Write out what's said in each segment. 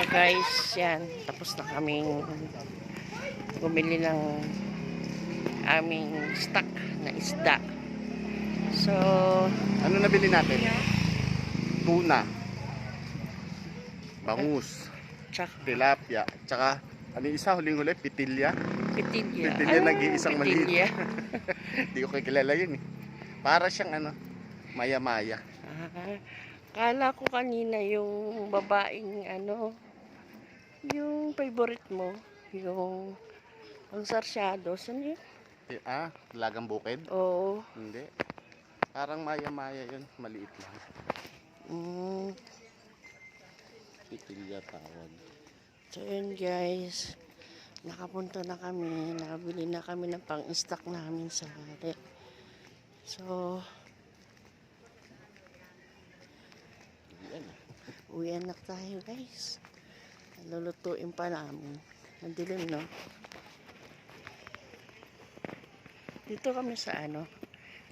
guys, yan. Tapos na kaming bumili ng aming stock na isda. So, Ano nabili natin? Tuna, bangus, tsaka tilapia, tsaka ano yung isa huling-huli? Pitilya. pitilya. Pitilya nag-iisang maliit. pitilya? Hindi ko kilala yun eh. Para siyang ano, maya-maya. Kala ko kanina yung babaeng ano, yung favorite mo, yung ang sarsyado. Saan yun? Lagang bukid? Oo. Hindi. Parang maya-maya yun, maliit lang. Mm. Pitilya tawag. So yun guys, nakapunta na kami, nakabili na kami ng pang-stock namin sa rep. So, uwian na tayo guys. Lulutuin pa namin. Madilim, no? Dito kami sa ano,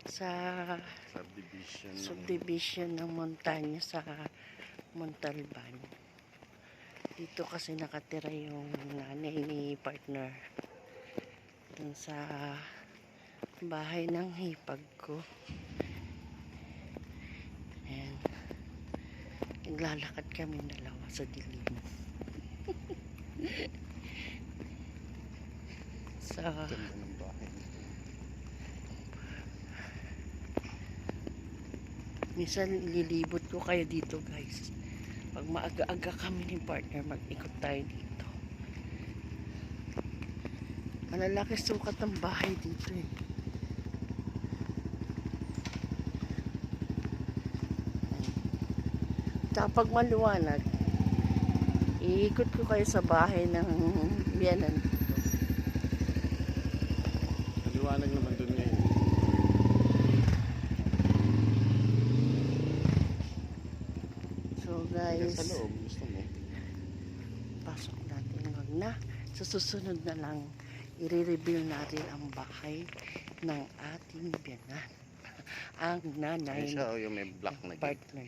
sa subdivision ng montanya sa Montalban. Dito kasi nakatira yung nanay ni partner. Dun sa bahay ng hipag ko. Ayan. Naglalakad kami dalawa sa dilim. Sa minsan lilibot ko kayo dito guys. Pag maaga-aga kami ni partner, mag-ikot tayo dito. Malalaki sukat ng bahay dito eh. Kapag maluwanag, iikot ko kayo sa bahay ng biyanan dito. Maliwanag naman dun ngayon. So guys, sa loob, gusto mo? pasok natin. Wag na. Sa susunod na lang, i-reveal natin ang bahay ng ating biyanan. Ang nanay Siya o yung may black na partner.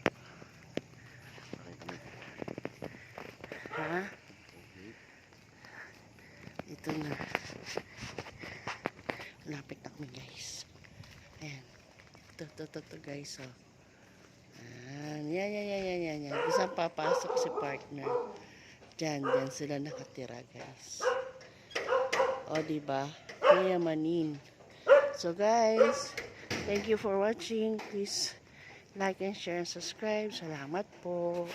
Ha? Ito na. Lapit na kami guys. Ayan. Ito guys. Oh. Yan. Isang papasok si partner. Diyan sila nakatira guys. O diba? Mayamanin. So guys, thank you for watching. Please like and share and subscribe. Salamat po.